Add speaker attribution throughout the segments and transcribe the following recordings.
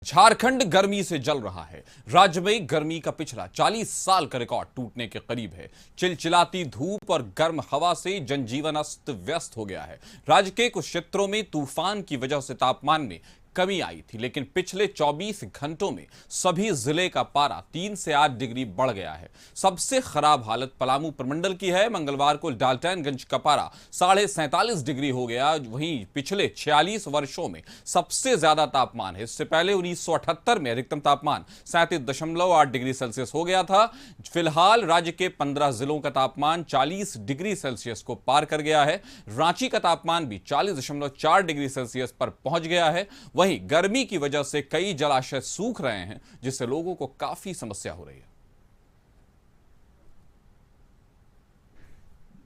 Speaker 1: झारखंड गर्मी से जल रहा है। राज्य में गर्मी का पिछला 40 साल का रिकॉर्ड टूटने के करीब है। चिलचिलाती धूप और गर्म हवा से जनजीवन अस्त व्यस्त हो गया है। राज्य के कुछ क्षेत्रों में तूफान की वजह से तापमान में कमी आई थी, लेकिन पिछले 24 घंटों में सभी जिले का पारा 3 से 8 डिग्री बढ़ गया है। सबसे खराब हालत पलामू प्रमंडल की है। मंगलवार को डाल्टनगंज का पारा 47.5 डिग्री हो गया। वहीं पिछले 46 वर्षों में सबसे ज्यादा तापमान है। इससे पहले 1978 में अधिकतम तापमान 37.8 डिग्री सेल्सियस हो गया था। फिलहाल राज्य के 15 जिलों का तापमान 40 डिग्री सेल्सियस को पार कर गया है। रांची का तापमान भी 40.4 डिग्री सेल्सियस पर पहुंच गया है। वहीं गर्मी की वजह से कई जलाशय सूख रहे हैं, जिससे लोगों को काफी समस्या हो रही है।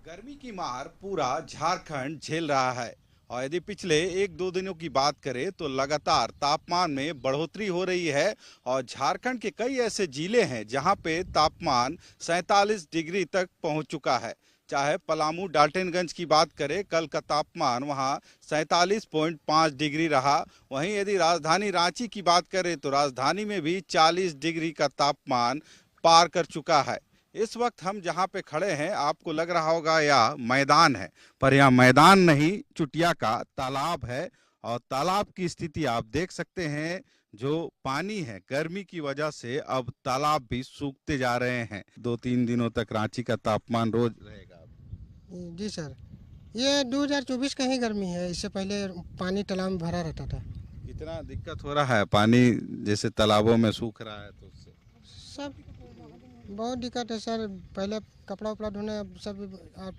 Speaker 2: गर्मी की मार पूरा झारखंड झेल रहा है और यदि पिछले 1-2 दिनों की बात करें तो लगातार तापमान में बढ़ोतरी हो रही है और झारखंड के कई ऐसे जिले हैं जहां पे तापमान 47 डिग्री तक पहुंच चुका है। चाहे पलामू डाल्टनगंज की बात करें, कल का तापमान वहां 47.5 डिग्री रहा। वहीं यदि राजधानी रांची की बात करें तो राजधानी में भी 40 डिग्री का तापमान पार कर चुका है। इस वक्त हम जहां पे खड़े हैं आपको लग रहा होगा यह मैदान है, पर यह मैदान नहीं, चुटिया का तालाब है और तालाब की स्थिति आप देख सकते हैं। जो पानी है गर्मी की वजह से अब तालाब भी सूखते जा रहे हैं। 2-3 दिनों तक रांची का तापमान रोज रहेगा।
Speaker 3: जी सर, ये 2024 का ही गर्मी है। इससे पहले पानी तालाब में भरा रहता था।
Speaker 2: कितना दिक्कत हो रहा है, पानी जैसे तालाबों में सूख रहा है तो उससे
Speaker 3: सब बहुत दिक्कत है सर। पहले कपड़ा उपड़ा धोने, अब सब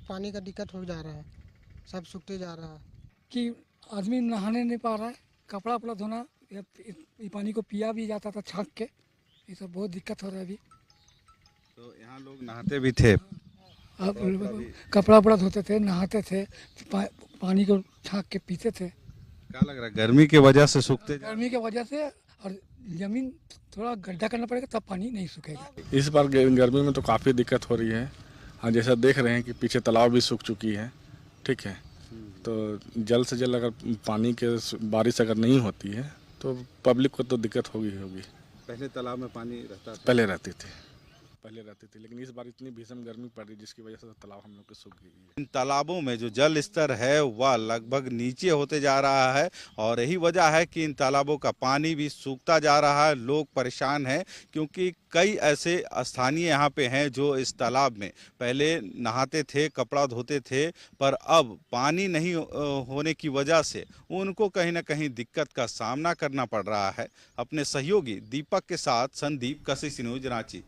Speaker 3: पानी का दिक्कत हो जा रहा है, सब सूखते जा रहा है
Speaker 4: कि आदमी नहाने नहीं पा रहा है। कपड़ा उपड़ा धोना, ये पानी को पिया भी जाता था छाँक के। ये सब बहुत दिक्कत हो रहा है अभी।
Speaker 2: तो यहाँ लोग नहाते भी थे,
Speaker 4: अब कपड़ा उपड़ा धोते थे, नहाते थे, पानी को छाँक के पीते थे।
Speaker 2: क्या लग रहा है गर्मी की वजह से सूखते?
Speaker 4: गर्मी की वजह से, और जमीन थोड़ा गड्ढा करना पड़ेगा तब पानी नहीं सूखेगा।
Speaker 5: इस बार गर्मी में तो काफ़ी दिक्कत हो रही है। हाँ, जैसा देख रहे हैं कि पीछे तालाब भी सूख चुकी है। ठीक है, तो जल्द से जल्द अगर पानी के बारिश अगर नहीं होती है तो पब्लिक को तो दिक्कत होगी।
Speaker 2: पहले तालाब में पानी रहता था?
Speaker 5: पहले रहती थी, लेकिन इस बार इतनी भीषण गर्मी पड़ रही जिसकी वजह से तालाब हम लोग के सूख गई है।
Speaker 2: इन तालाबों में जो जल स्तर है वह लगभग नीचे होते जा रहा है और यही वजह है कि इन तालाबों का पानी भी सूखता जा रहा है। लोग परेशान हैं क्योंकि कई ऐसे स्थानीय यहाँ पे हैं जो इस तालाब में पहले नहाते थे, कपड़ा धोते थे, पर अब पानी नहीं होने की वजह से उनको कहीं ना कहीं दिक्कत का सामना करना पड़ रहा है। अपने सहयोगी दीपक के साथ संदीप, कशिश न्यूज, रांची।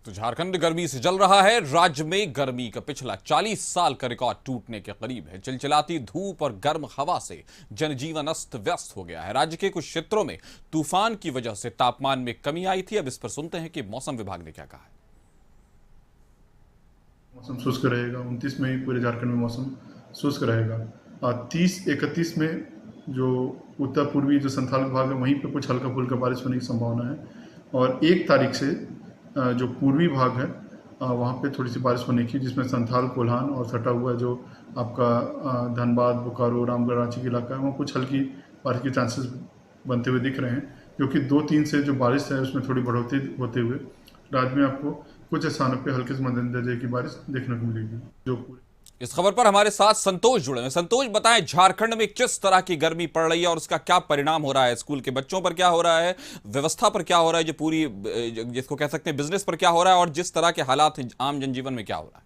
Speaker 1: तो झारखंड गर्मी से जल रहा है। राज्य में गर्मी का पिछला 40 साल का रिकॉर्ड टूटने के करीब है। चिलचिलाती धूप और गर्म हवा से जनजीवन अस्त व्यस्त हो गया है। राज्य के कुछ क्षेत्रों में तूफान की वजह से तापमान में कमी आई थी। अब इस पर सुनते हैं कि मौसम विभाग ने क्या कहा है।
Speaker 6: मौसम शुष्क रहेगा। 29 में पूरे झारखंड में मौसम शुष्क रहेगा। 30-31 में जो उत्तर पूर्वी जो संथाल विभाग है वहीं पे कुछ हल्का फुल्का बारिश होने की संभावना है और 1 तारीख से जो पूर्वी भाग है वहाँ पे थोड़ी सी बारिश होने की, जिसमें संथाल, कोल्हान और सटा हुआ जो आपका धनबाद, बोकारो, रामगढ़, रांची का इलाका है वहाँ कुछ हल्की बारिश के चांसेस बनते हुए दिख रहे हैं, क्योंकि 2-3 से जो बारिश है उसमें थोड़ी बढ़ोतरी होते हुए राज्य में आपको कुछ स्थानों पे हल्के से मध्यम दर्जे की बारिश देखने को मिलेगी। जो
Speaker 1: इस खबर पर हमारे साथ संतोष जुड़े हैं। संतोष, बताएं झारखंड में किस तरह की गर्मी पड़ रही है और उसका क्या परिणाम हो रहा है? स्कूल के बच्चों पर क्या हो रहा है, व्यवस्था पर क्या हो रहा है, जो पूरी जिसको कह सकते हैं बिजनेस पर क्या हो रहा है, और जिस तरह के हालात आम जनजीवन में क्या हो रहा है?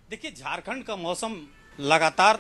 Speaker 7: देखिए, झारखंड का मौसम लगातार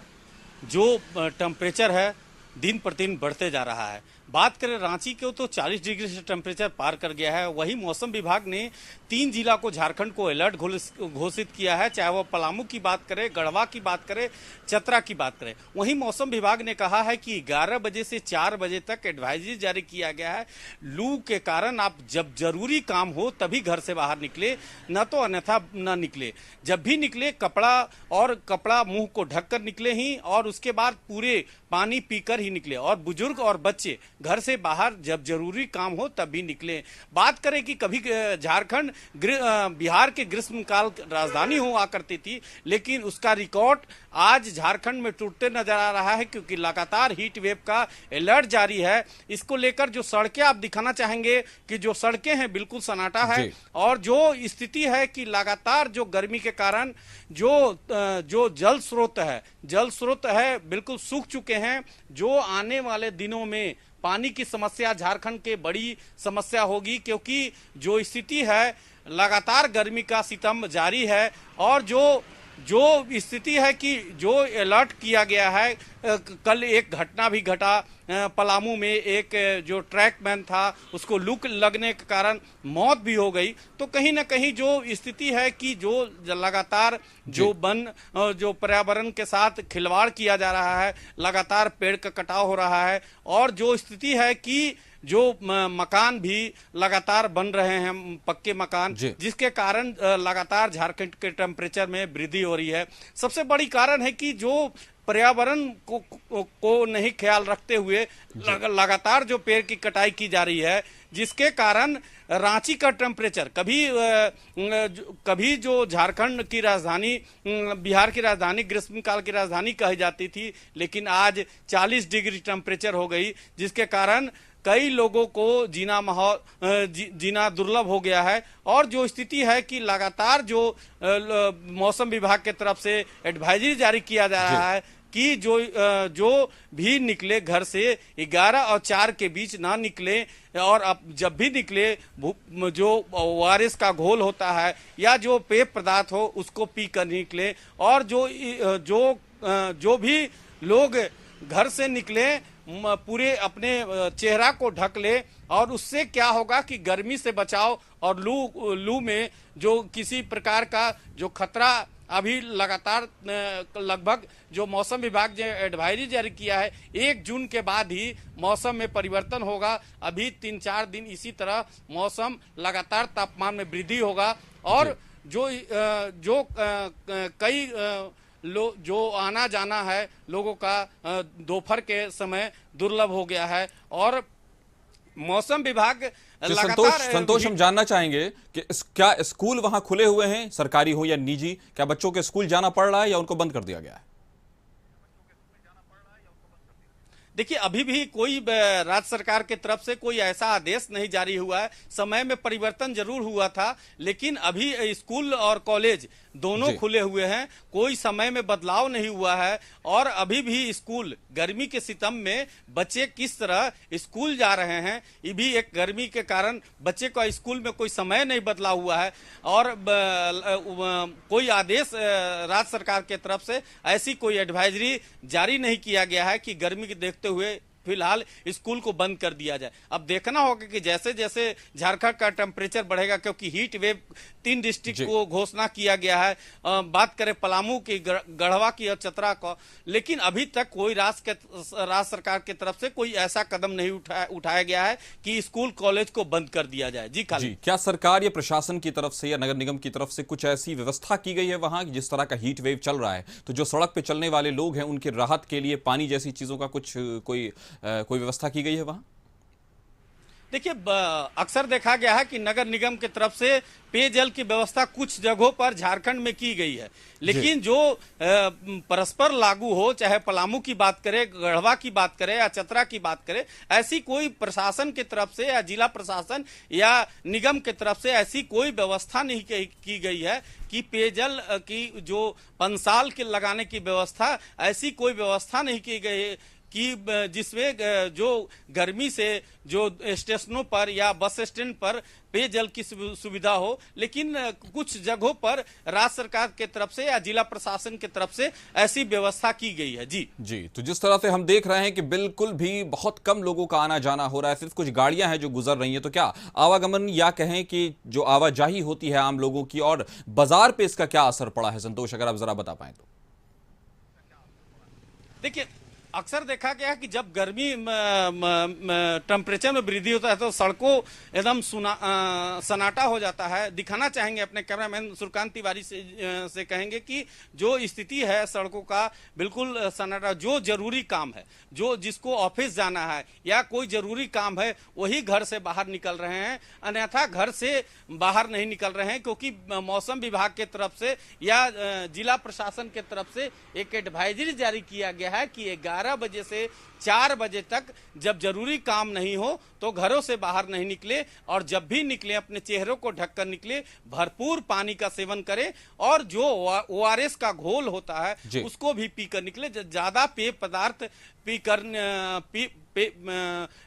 Speaker 7: जो टेम्परेचर है दिन प्रतिदिन बढ़ते जा रहा है। बात करें रांची को तो 40 डिग्री से टेम्परेचर पार कर गया है। वहीं मौसम विभाग ने 3 जिला को झारखंड को अलर्ट घोषित किया है, चाहे वो पलामू की बात करें, गढ़वा की बात करें, चतरा की बात करें। वहीं मौसम विभाग ने कहा है कि 11 बजे से 4 बजे तक एडवाइजरी जारी किया गया है। लू के कारण आप जब जरूरी काम हो तभी घर से बाहर निकले, न तो अन्यथा न निकले। जब भी निकले कपड़ा मुंह को ढककर निकले ही, और उसके बाद पूरे पानी पीकर ही ही निकले, और बुजुर्ग और बच्चे घर से बाहर जब जरूरी काम हो तब भी निकले। बात करें कि कभी झारखंड बिहार के ग्रीष्मकाल राजधानी हुआ करती थी, लेकिन उसका रिकॉर्ड आज झारखंड में टूटते नजर आ रहा है, क्योंकि लगातार हीट वेव का अलर्ट जारी है। इसको लेकर जो सड़कें आप दिखाना चाहेंगे कि जो सड़कें हैं बिल्कुल सन्नाटा है, और जो स्थिति है कि लगातार जो गर्मी के कारण जो जल स्रोत है बिल्कुल सूख चुके हैं। जो आने वाले दिनों में पानी की समस्या झारखंड के बड़ी समस्या होगी, क्योंकि जो स्थिति है लगातार गर्मी का सितम जारी है। और जो स्थिति है कि जो अलर्ट किया गया है, कल एक घटना भी घटा पलामू में, एक जो ट्रैकमैन था उसको लू लगने के कारण मौत भी हो गई। तो कहीं ना कहीं जो स्थिति है कि जो लगातार जो पर्यावरण के साथ खिलवाड़ किया जा रहा है, लगातार पेड़ का कटाव हो रहा है, और जो स्थिति है कि जो मकान भी लगातार बन रहे हैं, पक्के मकान, जिसके कारण लगातार झारखंड के टेम्परेचर में वृद्धि हो रही है। सबसे बड़ी कारण है कि जो पर्यावरण को नहीं ख्याल रखते हुए लगातार जो पेड़ की कटाई की जा रही है, जिसके कारण रांची का टेम्परेचर कभी जो झारखंड की राजधानी, बिहार की राजधानी, ग्रीष्मकाल की राजधानी कही जाती थी, लेकिन आज 40 डिग्री टेम्परेचर हो गई, जिसके कारण कई लोगों को जीना दुर्लभ हो गया है। और जो स्थिति है कि लगातार जो मौसम विभाग के तरफ से एडवाइजरी जारी किया जा रहा है कि जो भी निकले घर से 11 और 4 के बीच ना निकले, और अब जब भी निकले जो ORS का घोल होता है या जो पेय पदार्थ हो उसको पी कर निकले। और जो भी लोग घर से निकले पूरे अपने चेहरा को ढक ले, और उससे क्या होगा कि गर्मी से बचाव और लू में जो किसी प्रकार का जो खतरा अभी लगातार लगभग जो मौसम विभाग ने एडवाइजरी जारी किया है, 1 जून के बाद ही मौसम में परिवर्तन होगा। अभी 3-4 दिन इसी तरह मौसम लगातार तापमान में वृद्धि होगा, और जो कई जो आना जाना है लोगों का दोपहर के समय दुर्लभ हो गया है। और मौसम विभाग
Speaker 1: संतोष हम जानना चाहेंगे कि क्या स्कूल वहां खुले हुए हैं, सरकारी हो या निजी? क्या बच्चों के स्कूल जाना पड़ रहा है या उनको बंद कर दिया गया है?
Speaker 7: देखिए, अभी भी कोई राज्य सरकार की तरफ से कोई ऐसा आदेश नहीं जारी हुआ है। समय में परिवर्तन जरूर हुआ था, लेकिन अभी स्कूल और कॉलेज दोनों खुले हुए हैं, कोई समय में बदलाव नहीं हुआ है। और अभी भी स्कूल गर्मी के सितम में बच्चे किस तरह स्कूल जा रहे हैं, ये भी एक गर्मी के कारण बच्चे का स्कूल में कोई समय नहीं बदला हुआ है। और कोई आदेश राज्य सरकार की तरफ से ऐसी कोई एडवाइजरी जारी नहीं किया गया है कि गर्मी के देखते हुए फिलहाल स्कूल को बंद कर दिया जाए। अब देखना होगा कि जैसे जैसे झारखंड का टेम्परेचर बढ़ेगा, क्योंकि हीट वेव 3 डिस्ट्रिक्ट को घोषणा किया गया है, बात करें पलामू की, गढ़वा की और चतरा को, लेकिन अभी तक कोई राज्य सरकार की तरफ से कोई ऐसा कदम नहीं उठाया गया है कि स्कूल कॉलेज को बंद कर दिया जाए। जी
Speaker 1: क्या सरकार या प्रशासन की तरफ से या नगर निगम की तरफ से कुछ ऐसी व्यवस्था की गई है वहां, जिस तरह का हीट वेव चल रहा है तो जो सड़क पे चलने वाले लोग हैं उनकी राहत के लिए पानी जैसी चीजों का कोई व्यवस्था की गई है वहां?
Speaker 7: देखिए, अक्सर देखा गया है कि नगर निगम की तरफ से पेयजल की व्यवस्था कुछ जगहों पर झारखंड में की गई है, लेकिन जो परस्पर लागू हो, चाहे पलामू की बात करें, गढ़वा की बात करें या चतरा की बात करें, ऐसी कोई प्रशासन की तरफ से या जिला प्रशासन या निगम की तरफ से ऐसी कोई व्यवस्था नहीं की गई है कि पेयजल की जो पंसाल के लगाने की व्यवस्था, ऐसी कोई व्यवस्था नहीं की गई है कि जिसमें जो गर्मी से जो स्टेशनों पर या बस स्टैंड पर पेयजल की सुविधा हो। लेकिन कुछ जगहों पर राज्य सरकार की तरफ से या जिला प्रशासन की तरफ से ऐसी व्यवस्था की गई है। जी,
Speaker 1: तो जिस तरह से हम देख रहे हैं कि बिल्कुल भी बहुत कम लोगों का आना जाना हो रहा है, सिर्फ कुछ गाड़ियां हैं जो गुजर रही हैं, तो क्या आवागमन या कहें कि जो आवाजाही होती है आम लोगों की, और बाजार पे इसका क्या असर पड़ा है? संतोष, अगर आप जरा बता पाएं तो।
Speaker 7: देखिए, अक्सर देखा गया है कि जब गर्मी टेम्परेचर में वृद्धि होता है तो सड़कों एकदम सन्नाटा हो जाता है। दिखाना चाहेंगे अपने कैमरामैन सूर्यकांत तिवारी से कहेंगे कि जो स्थिति है सड़कों का बिल्कुल सन्नाटा। जो जरूरी काम है, जो जिसको ऑफिस जाना है या कोई जरूरी काम है वही घर से बाहर निकल रहे हैं, अन्यथा घर से बाहर नहीं निकल रहे हैं, क्योंकि मौसम विभाग के तरफ से या जिला प्रशासन के तरफ से एक एडवाइजरी जारी किया गया है कि 11 बजे से 4 बजे तक जब जरूरी काम नहीं हो तो घरों से बाहर नहीं निकले, और जब भी निकले अपने चेहरों को ढककर निकले, भरपूर पानी का सेवन करें और जो ORS का घोल होता है उसको भी पीकर निकले। ज्यादा पेय पदार्थ पीकर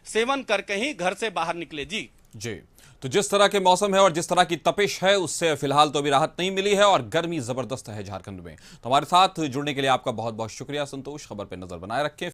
Speaker 7: सेवन करके ही घर से बाहर निकले। जी
Speaker 1: तो जिस तरह के मौसम है और जिस तरह की तपिश है उससे फिलहाल तो अभी राहत नहीं मिली है और गर्मी जबरदस्त है झारखंड में। तो हमारे साथ जुड़ने के लिए आपका बहुत बहुत शुक्रिया संतोष। खबर पर नजर बनाए रखें।